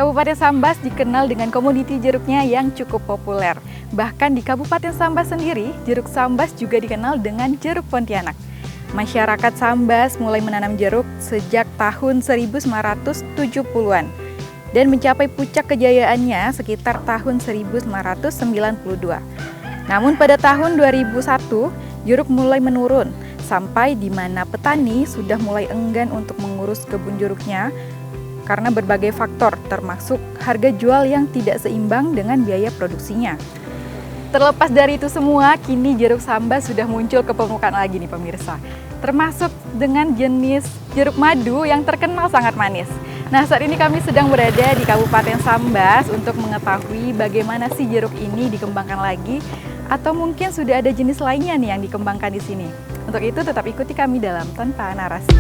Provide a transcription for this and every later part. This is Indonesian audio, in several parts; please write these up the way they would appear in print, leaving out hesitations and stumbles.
Kabupaten Sambas dikenal dengan komoditi jeruknya yang cukup populer. Bahkan di Kabupaten Sambas sendiri, jeruk Sambas juga dikenal dengan jeruk Pontianak. Masyarakat Sambas mulai menanam jeruk sejak tahun 1970-an dan mencapai puncak kejayaannya sekitar tahun 1992. Namun pada tahun 2001, jeruk mulai menurun sampai di mana petani sudah mulai enggan untuk mengurus kebun jeruknya karena berbagai faktor, termasuk harga jual yang tidak seimbang dengan biaya produksinya. Terlepas dari itu semua, kini jeruk Sambas sudah muncul ke permukaan lagi nih pemirsa. Termasuk dengan jenis jeruk madu yang terkenal sangat manis. Nah, saat ini kami sedang berada di Kabupaten Sambas untuk mengetahui bagaimana sih jeruk ini dikembangkan lagi, atau mungkin sudah ada jenis lainnya nih yang dikembangkan di sini. Untuk itu tetap ikuti kami dalam Tanpa Narasi.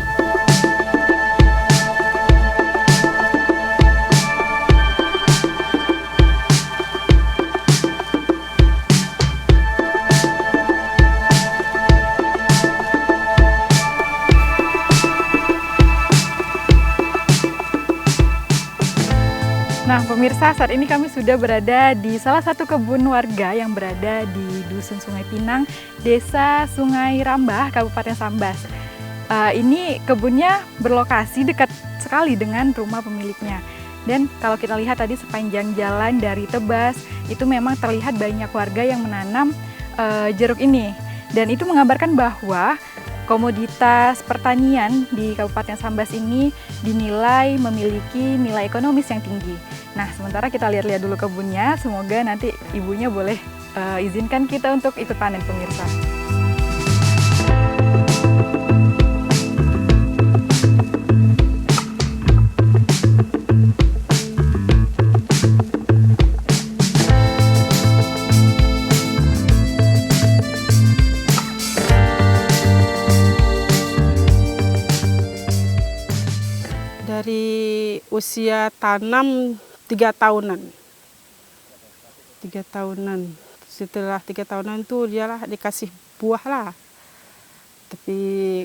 Nah pemirsa, saat ini kami sudah berada di salah satu kebun warga yang berada di Dusun Sungai Pinang, Desa Sungai Rambah, Kabupaten Sambas. Ini kebunnya berlokasi dekat sekali dengan rumah pemiliknya. Dan kalau kita lihat tadi sepanjang jalan dari Tebas, itu memang terlihat banyak warga yang menanam jeruk ini. Dan itu menggambarkan bahwa komoditas pertanian di Kabupaten Sambas ini dinilai memiliki nilai ekonomis yang tinggi. Nah, sementara kita lihat-lihat dulu kebunnya, semoga nanti ibunya boleh izinkan kita untuk ikut panen pemirsa. Dari usia tanam 3 tahunan. 3 tahunan. Setelah 3 tahunan tuh dialah dikasih buah lah. Tapi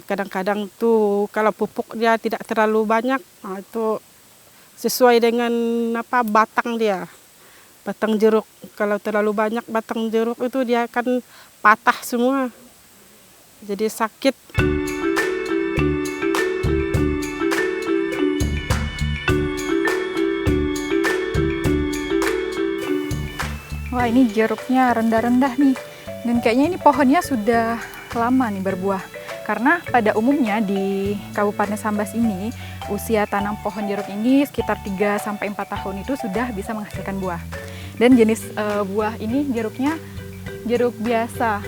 kadang-kadang tuh kalau pupuk dia tidak terlalu banyak, itu sesuai dengan batang dia. Batang jeruk. Kalau terlalu banyak batang jeruk itu dia akan patah semua. Jadi sakit. Wah, ini jeruknya rendah-rendah nih. Dan kayaknya ini pohonnya sudah lama nih berbuah. Karena pada umumnya di Kabupaten Sambas ini, usia tanam pohon jeruk ini sekitar 3-4 tahun itu sudah bisa menghasilkan buah. Dan jenis buah ini jeruknya jeruk biasa.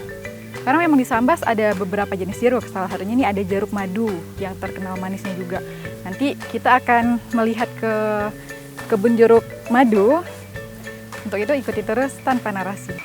Karena memang di Sambas ada beberapa jenis jeruk. Salah satunya ini ada jeruk madu yang terkenal manisnya juga. Nanti kita akan melihat ke kebun jeruk madu. Untuk itu ikuti terus Tanpa Narasi.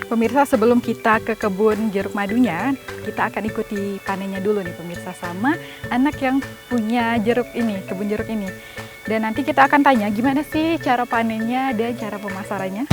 Pemirsa, sebelum kita ke kebun jeruk madunya, kita akan ikuti panennya dulu nih pemirsa sama anak yang punya jeruk ini, kebun jeruk ini. Dan nanti kita akan tanya gimana sih cara panennya dan cara pemasarannya.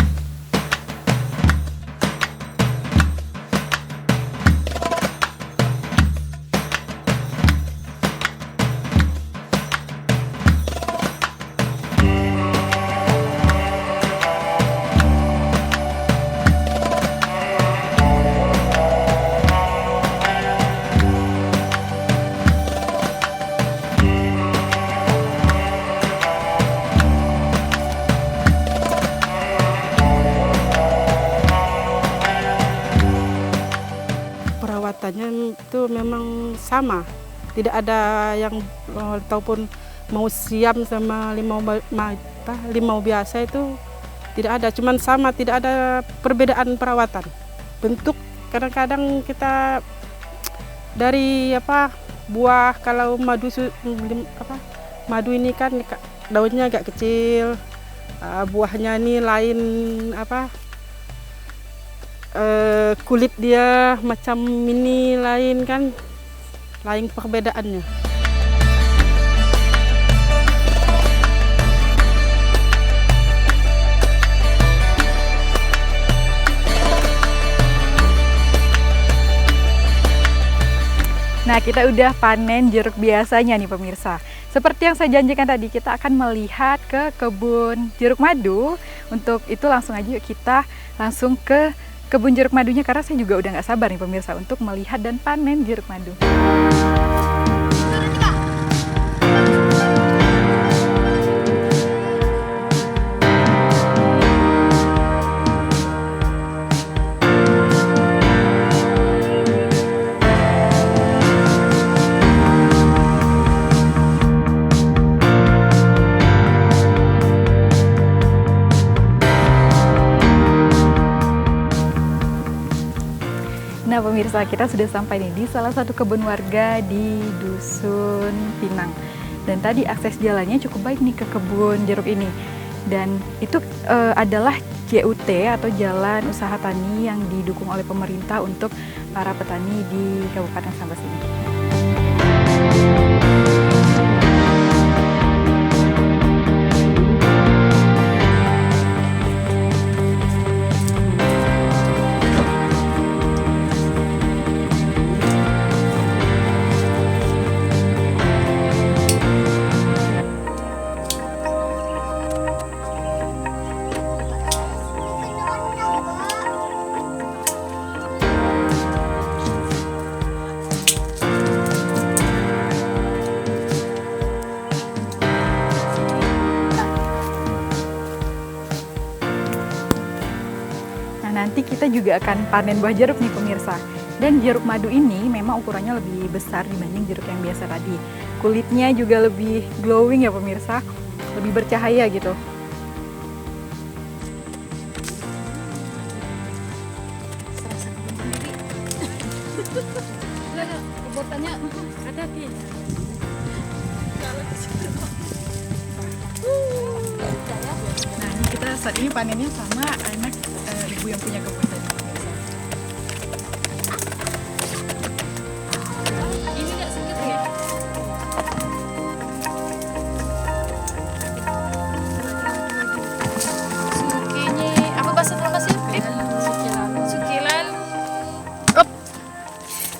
Perawatannya itu memang sama, tidak ada yang ataupun mau siam sama limau biasa itu tidak ada, cuman sama, tidak ada perbedaan perawatan. Bentuk kadang-kadang kita dari buah, kalau madu ini kan daunnya agak kecil, buahnya ini lain kulit dia macam ini lain kan, lain perbedaannya. Nah, kita udah panen jeruk biasanya nih pemirsa. Seperti yang saya janjikan tadi, kita akan melihat ke kebun jeruk madu. Untuk itu langsung aja yuk kita langsung ke kebun jeruk madunya, karena saya juga udah nggak sabar nih pemirsa untuk melihat dan panen jeruk madu. Nah pemirsa, kita sudah sampai nih di salah satu kebun warga di Dusun Pinang. Dan tadi akses jalannya cukup baik nih ke kebun jeruk ini. Dan itu adalah JUT atau Jalan Usaha Tani yang didukung oleh pemerintah untuk para petani di Kabupaten Sambas ini. Nanti kita juga akan panen buah jeruk nih pemirsa. Dan jeruk madu ini memang ukurannya lebih besar dibanding jeruk yang biasa tadi. Kulitnya juga lebih glowing ya pemirsa, lebih bercahaya gitu. Nah ini kita saat ini panennya sama anak ibu yang punya kebun tadi. Ini nggak sedikit ya? Sukinya apa bahasa sih? Sukilan.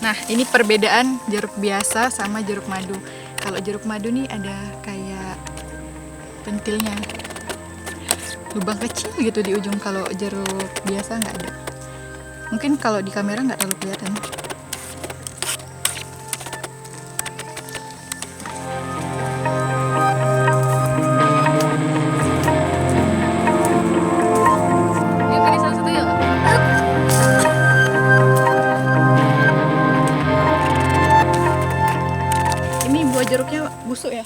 Nah ini perbedaan jeruk biasa sama jeruk madu. Kalau jeruk madu nih ada kayak pentilnya, lubang kecil gitu di ujung. Kalau jeruk biasa nggak ada. Mungkin kalau di kamera nggak terlalu kelihatan. Yuk pilih salah satu yuk. Ini buah jeruknya busuk ya?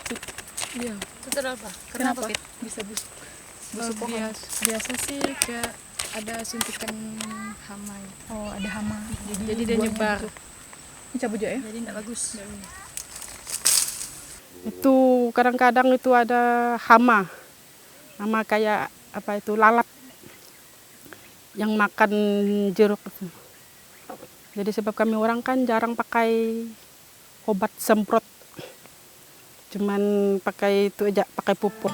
Iya. Setelah apa? Kenapa Pit? bisa busuk? Busuk pohon. Biasa sih kayak ada suntikan hama. Oh ada hama. Jadi dia buahnya nyebar. busuk. Ini cabut ya? Jadi nggak bagus. Itu kadang-kadang itu ada hama kayak apa itu lalat yang makan jeruk itu. Jadi sebab kami orang kan jarang pakai obat semprot, cuman pakai itu aja, pakai pupuk.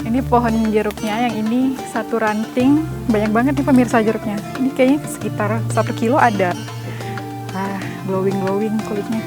Ini pohon jeruknya, yang ini satu ranting, banyak banget nih pemirsa jeruknya. Ini kayaknya sekitar 1 kilo ada. Ah, glowing kulitnya.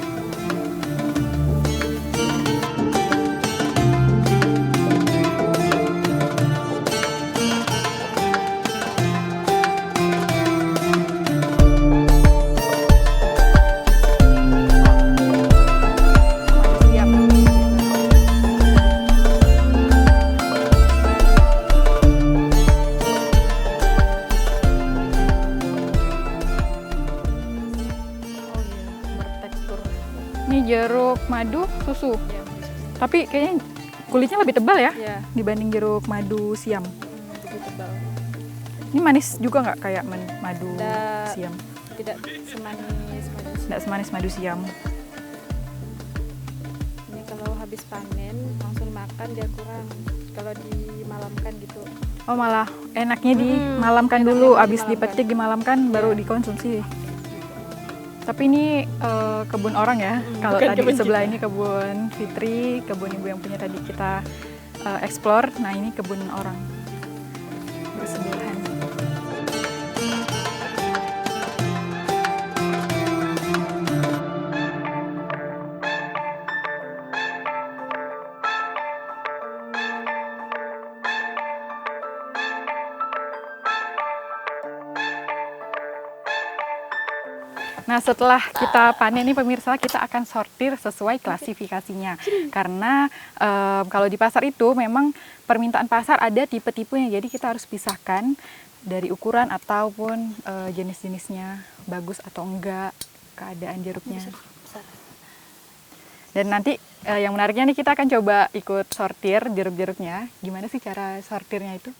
Ini jeruk madu susu. Ya, Tapi kayaknya kulitnya lebih tebal ya ya dibanding jeruk madu siam. lebih tebal. Ini manis juga nggak kayak madu Nggak. siam? Tidak semanis manis. Nggak semanis madu siam. Ini kalau habis panen langsung makan dia kurang. Kalau dimalamkan gitu. Oh malah enaknya dimalamkan enaknya dulu, abis dimalamkan. dipetik dimalamkan baru dikonsumsi. Tapi ini kebun orang ya. Kalau bukan tadi kebun sebelah kita. ini kebun Fitri, kebun ibu yang punya tadi kita explore. Nah ini kebun orang bersebelahan. Nah, setelah kita panen nih pemirsa, kita akan sortir sesuai klasifikasinya. Karena kalau di pasar itu memang permintaan pasar ada tipe-tipenya, jadi kita harus pisahkan dari ukuran ataupun jenis-jenisnya, bagus atau enggak, keadaan jeruknya. Dan nanti yang menariknya nih kita akan coba ikut sortir jeruk-jeruknya. Gimana sih cara sortirnya itu?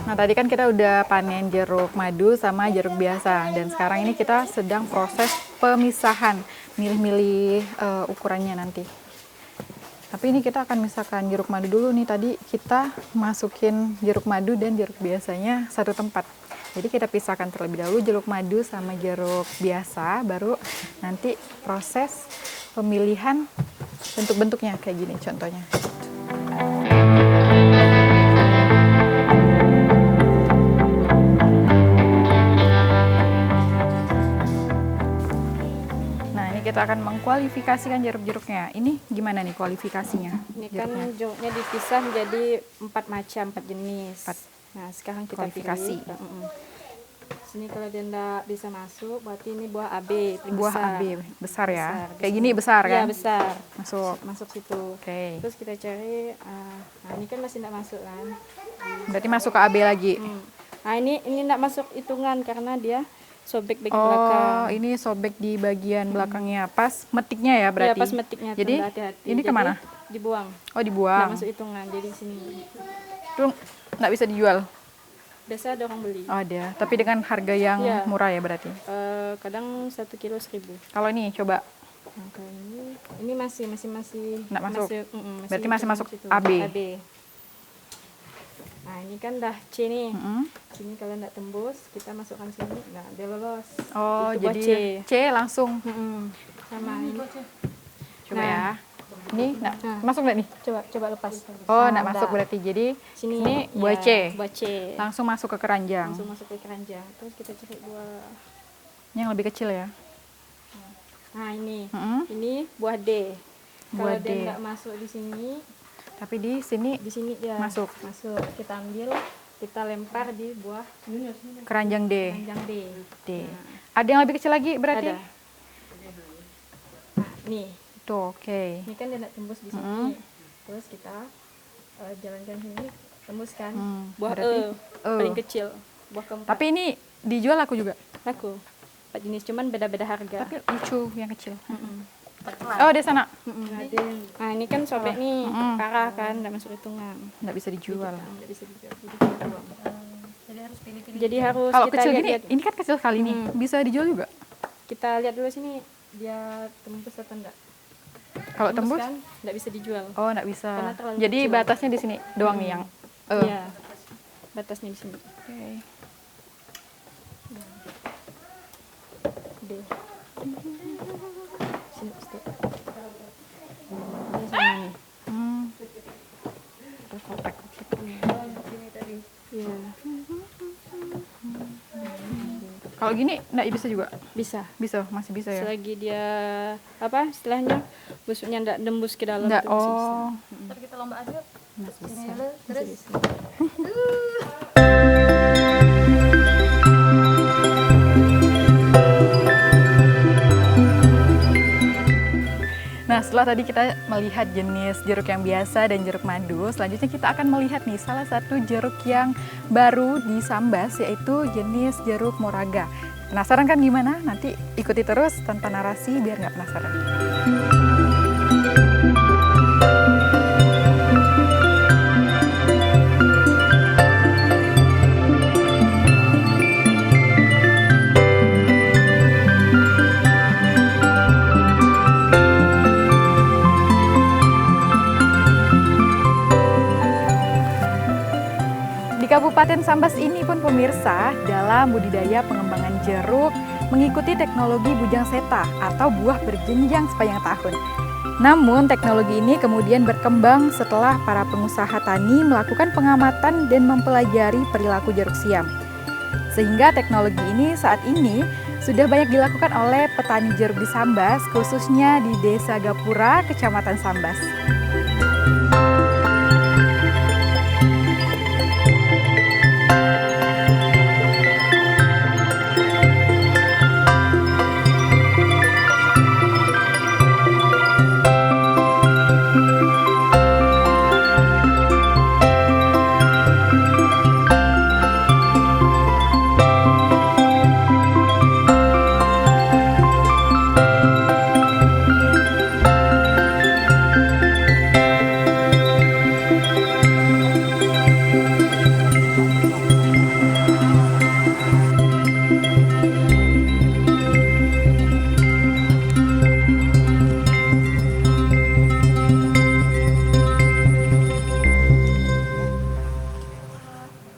Nah, tadi kan kita udah panen jeruk madu sama jeruk biasa, dan sekarang ini kita sedang proses pemisahan, milih-milih ukurannya nanti. Tapi ini kita akan misahkan jeruk madu dulu nih. Tadi kita masukin jeruk madu dan jeruk biasanya satu tempat. Jadi kita pisahkan terlebih dahulu jeruk madu sama jeruk biasa, baru nanti proses pemilihan bentuk-bentuknya kayak gini contohnya. Kita akan mengkualifikasikan jeruk-jeruknya. Ini gimana nih kualifikasinya? Ini kan jeruknya dipisah menjadi 4 macam, 4 jenis. Nah, sekarang kita Kualifikasi. Sini kalau dia enggak bisa masuk, berarti ini buah AB. Buah besar. AB besar ya. Besar. Kayak gini besar kan? Iya, besar. Masuk situ. Oke. Terus kita cari, nah ini kan masih enggak masuk kan. Berarti masuk ke AB lagi. Nah, ini enggak masuk hitungan karena dia sobek bagian belakang. Oh, ini sobek di bagian belakangnya. Pas metiknya ya berarti? Iya, pas metiknya. Jadi, hati-hati. ini Jadi, kemana? Dibuang. Oh, dibuang. Nggak masuk hitungan, jadi sini. Itu nggak bisa dijual? Biasa ada orang beli. Oh, ada. Tapi dengan harga yang Iya. murah ya berarti? Kadang 1 kilo 1.000. Kalau ini coba. Nah, kalau ini masih Nggak masuk? Berarti masih masuk situ. AB. Nah, ini kan dah C nih. Mm-mm. Sini kalau nggak tembus, kita masukkan sini. Nah, dia lolos. Oh, Itu buah jadi C. C langsung. Sama ini. Coba Nah. ya. Ini Nah. masuk nggak nih? Coba lepas. Oh, Nah, nggak masuk udah. berarti. Jadi Sini ini buah ya, C. Buah C. Langsung masuk ke keranjang. Langsung masuk ke keranjang. Terus kita cari buah. Yang lebih kecil ya. Nah, ini. Mm-mm. Ini buah D. Buah Kalau D. dia nggak masuk di sini, Tapi di sini di sini dia Masuk. Kita ambil, kita lempar di buah keranjang D. keranjang D. D. Ada yang lebih kecil lagi berarti? Ada. Nah, nih, Tuh, oke. ini kan dia nggak tembus di sini. Terus kita jalankan sini, tembuskan. Buah berarti paling kecil. Buah keempat. Tapi ini dijual aku juga. Laku. 4 jenis, cuman beda-beda harga. Tapi lucu yang kecil. Oh, di sana. Nah, ini kan sobek nih, parah kan, nggak masuk hitungan. Nggak bisa dijual. Nggak bisa dijual. Jadi kita buang. Jadi harus Kalau kita kecil gini, lihat-lihat. ini kan kecil sekali nih. Bisa dijual juga. Kita lihat dulu sini, dia tembus atau enggak. Kalau tembus? kan nggak bisa dijual. Oh, nggak bisa. Karena terlalu Jadi kecil. batasnya di sini doang nih yang. Iya, batasnya di sini. Oke. SD. Sini SD. Ini sama nih. Kotak-kotak ini. Ini tadi. Iya. Kalau gini nggak bisa juga? Bisa. Bisa, masih bisa ya? Selagi dia apa istilahnya busuknya ndak nembus ke dalam Nggak, itu masih bisa. oh. Ntar kita lomba aja. Masih bisa. Ini dulu, terus. Masih bisa. Nah, setelah tadi kita melihat jenis jeruk yang biasa dan jeruk madu, selanjutnya kita akan melihat nih salah satu jeruk yang baru di Sambas, yaitu jenis jeruk moraga. Penasaran kan gimana? Nanti ikuti terus tanpa narasi biar nggak penasaran. Di Kabupaten Sambas ini pun pemirsa, dalam budidaya pengembangan jeruk mengikuti teknologi bujang seta atau buah berjenjang sepanjang tahun. Namun teknologi ini kemudian berkembang setelah para pengusaha tani melakukan pengamatan dan mempelajari perilaku jeruk siam. Sehingga teknologi ini saat ini sudah banyak dilakukan oleh petani jeruk di Sambas, khususnya di Desa Gapura, Kecamatan Sambas.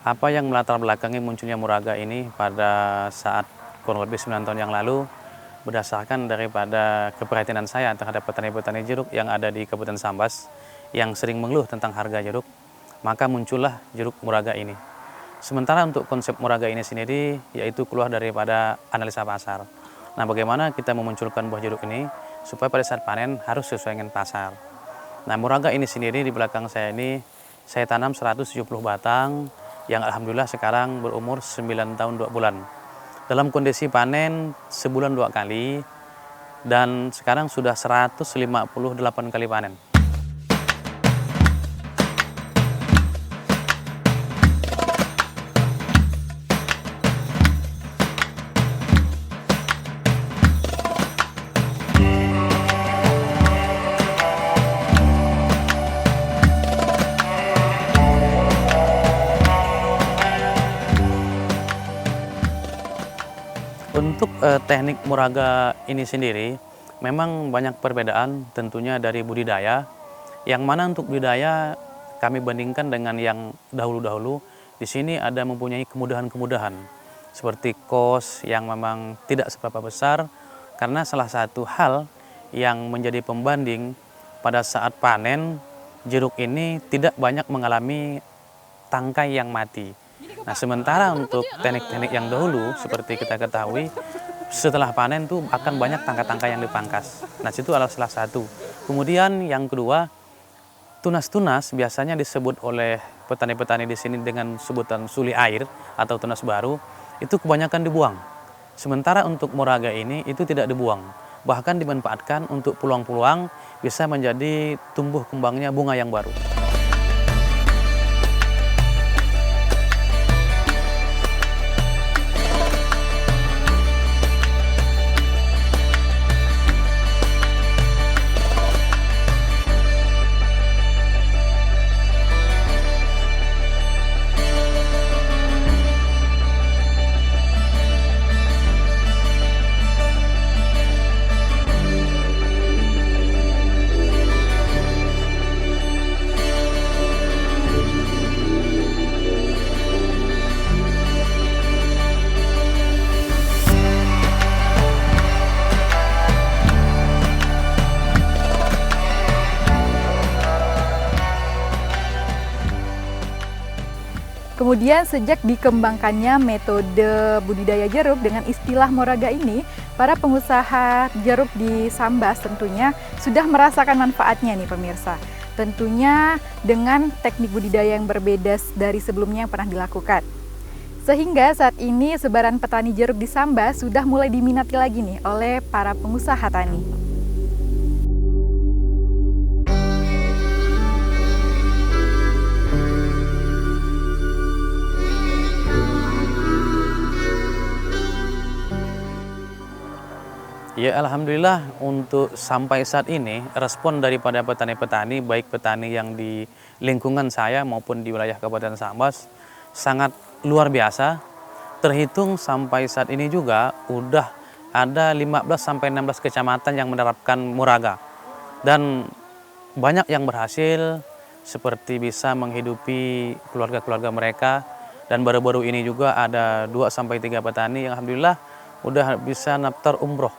Apa yang melatar belakangi munculnya moraga ini pada saat kurang lebih 9 tahun yang lalu, berdasarkan daripada keprihatinan saya terhadap petani-petani jeruk yang ada di Kabupaten Sambas yang sering mengeluh tentang harga jeruk, maka muncullah jeruk moraga ini. Sementara untuk konsep moraga ini sendiri yaitu keluar daripada analisa pasar. Nah, bagaimana kita memunculkan buah jeruk ini supaya pada saat panen harus sesuai dengan pasar. Nah, moraga ini sendiri di belakang saya ini saya tanam 170 batang yang alhamdulillah sekarang berumur 9 tahun 2 bulan. Dalam kondisi panen sebulan 2 kali dan sekarang sudah 158 kali panen. Untuk teknik moraga ini sendiri memang banyak perbedaan tentunya dari budidaya, yang mana untuk budidaya kami bandingkan dengan yang dahulu-dahulu. Di sini ada mempunyai kemudahan-kemudahan seperti kos yang memang tidak seberapa besar, karena salah satu hal yang menjadi pembanding pada saat panen jeruk ini tidak banyak mengalami tangkai yang mati. Nah, sementara untuk teknik-teknik yang dahulu seperti kita ketahui, setelah panen tuh akan banyak tangkai-tangkai yang dipangkas. Nah, itu adalah salah satu. Kemudian yang kedua, tunas-tunas biasanya disebut oleh petani-petani di sini dengan sebutan suli air atau tunas baru, itu kebanyakan dibuang. Sementara untuk moraga ini itu tidak dibuang, bahkan dimanfaatkan untuk peluang-peluang bisa menjadi tumbuh kembangnya bunga yang baru. Kemudian sejak dikembangkannya metode budidaya jeruk dengan istilah Moraga ini, para pengusaha jeruk di Sambas tentunya sudah merasakan manfaatnya nih pemirsa. Tentunya dengan teknik budidaya yang berbeda dari sebelumnya yang pernah dilakukan. Sehingga saat ini sebaran petani jeruk di Sambas sudah mulai diminati lagi nih oleh para pengusaha tani. Ya, alhamdulillah untuk sampai saat ini respon daripada petani-petani, baik petani yang di lingkungan saya maupun di wilayah Kabupaten Sambas sangat luar biasa. Terhitung sampai saat ini juga udah ada 15-16 kecamatan yang menerapkan Moraga. Dan banyak yang berhasil seperti bisa menghidupi keluarga-keluarga mereka. Dan baru-baru ini juga ada 2-3 petani yang alhamdulillah udah bisa daftar umroh.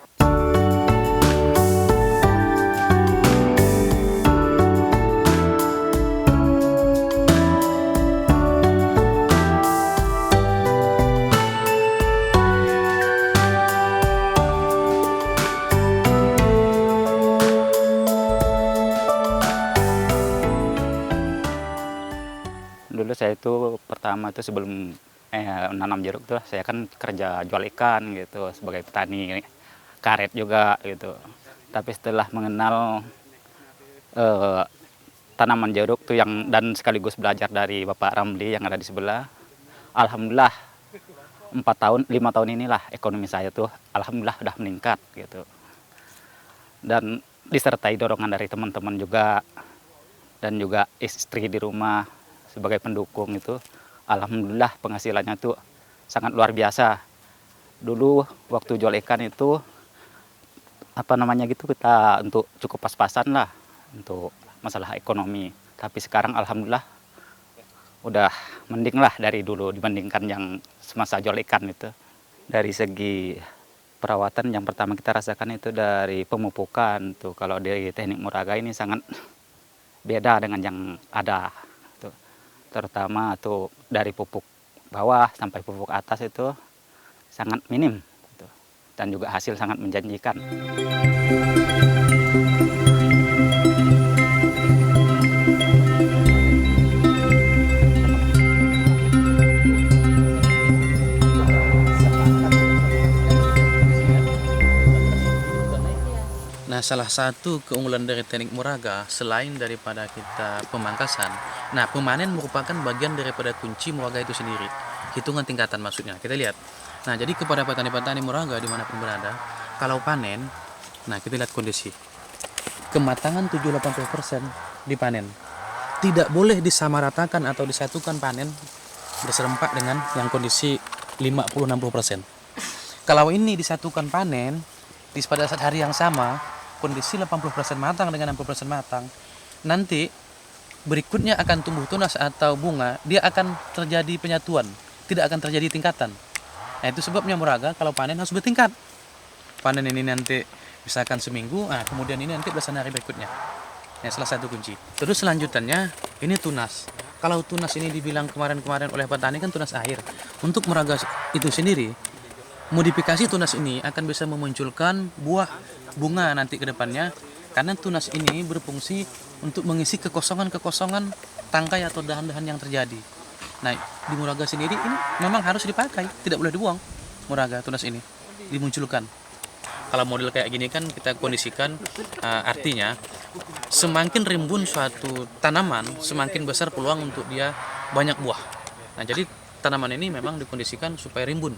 Dulu saya itu pertama itu sebelum nanam jeruk tuh saya kan kerja jual ikan gitu sebagai petani karet juga gitu. Tapi setelah mengenal tanaman jeruk tuh yang dan sekaligus belajar dari Bapak Ramli yang ada di sebelah, alhamdulillah 5 tahun inilah ekonomi saya tuh alhamdulillah udah meningkat gitu. Dan disertai dorongan dari teman-teman juga dan juga istri di rumah sebagai pendukung itu, alhamdulillah penghasilannya tuh sangat luar biasa. Dulu waktu jual ikan itu kita untuk cukup pas-pasan lah untuk masalah ekonomi. Tapi sekarang alhamdulillah udah mending lah dari dulu dibandingkan yang semasa jual ikan itu. Dari segi perawatan yang pertama kita rasakan itu dari pemupukan tuh, kalau dari teknik Moraga ini sangat beda dengan yang ada. Terutama tuh dari pupuk bawah sampai pupuk atas itu sangat minim gitu. Dan juga hasil sangat menjanjikan. Nah, salah satu keunggulan dari teknik Moraga selain daripada kita pemangkasan, nah pemanen merupakan bagian daripada kunci Moraga itu sendiri. Hitungan tingkatan maksudnya, kita lihat. Nah, jadi kepada petani-petani Moraga dimanapun berada, kalau panen, nah kita lihat kondisi. Kematangan 70-80% dipanen. Tidak boleh disamaratakan atau disatukan panen berserempak dengan yang kondisi 50-60%. Kalau ini disatukan panen, pada saat hari yang sama, kondisi 80% matang dengan 60% matang, nanti berikutnya akan tumbuh tunas atau bunga, dia akan terjadi penyatuan, tidak akan terjadi tingkatan. Nah, itu sebabnya Moraga kalau panen harus bertingkat. Panen ini nanti misalkan seminggu, nah kemudian ini nanti belasan hari berikutnya. Nah, salah satu kunci. Terus selanjutnya ini tunas. Kalau tunas ini dibilang kemarin-kemarin oleh petani kan tunas akhir. Untuk Moraga itu sendiri, modifikasi tunas ini akan bisa memunculkan buah bunga nanti ke depannya, karena tunas ini berfungsi untuk mengisi kekosongan-kekosongan tangkai atau dahan-dahan yang terjadi. Nah, di Moraga sendiri ini memang harus dipakai, tidak boleh dibuang. Moraga tunas ini dimunculkan. Kalau model kayak gini kan kita kondisikan, artinya semakin rimbun suatu tanaman, semakin besar peluang untuk dia banyak buah. Nah, jadi tanaman ini memang dikondisikan supaya rimbun.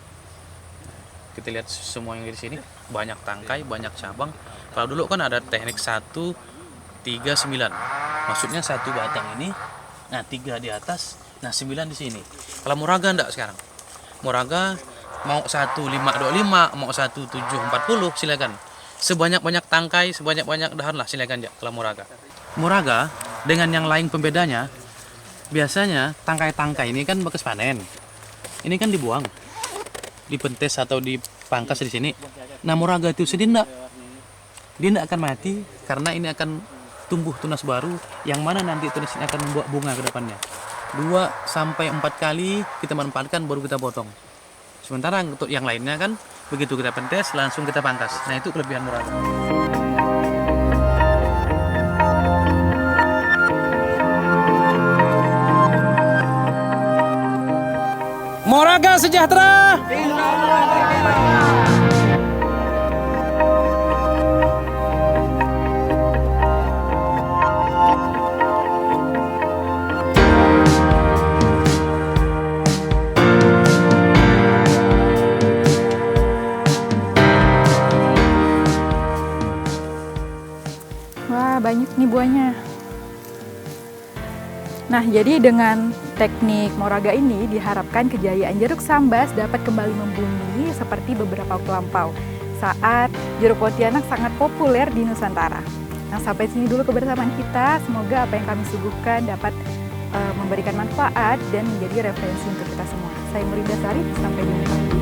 Kita lihat semua yang di sini banyak tangkai, banyak cabang. Kalau dulu kan ada teknik 1, 3, 9. Maksudnya 1 batang ini, nah 3 di atas, nah 9 di sini. Kalau Moraga enggak sekarang. Moraga mau 1, 5, 25, mau 1, 7, 40, silakan. Sebanyak-banyak tangkai, sebanyak-banyak dahan lah silakan ya kalau Moraga. Moraga dengan yang lain pembedanya, biasanya tangkai-tangkai ini kan bekas panen. Ini kan dibuang, dipentes atau dipangkas di sini. Nah, Moraga itu sendiri dia tidak akan mati karena ini akan tumbuh tunas baru yang mana nanti tunas ini akan membuat bunga ke depannya. 2 sampai 4 kali kita manfaatkan baru kita potong. Sementara untuk yang lainnya kan begitu kita pentes langsung kita pangkas. Nah itu kelebihan Moraga. Moraga sejahtera. Wah, banyak nih buahnya. Nah, jadi dengan teknik Moraga ini diharapkan kejayaan jeruk sambas dapat kembali membumi seperti beberapa waktu lampau saat jeruk pontianak sangat populer di Nusantara. Nah, sampai sini dulu kebersamaan kita. Semoga apa yang kami suguhkan dapat memberikan manfaat dan menjadi referensi untuk kita semua. Saya Murinda Sari, sampai jumpa.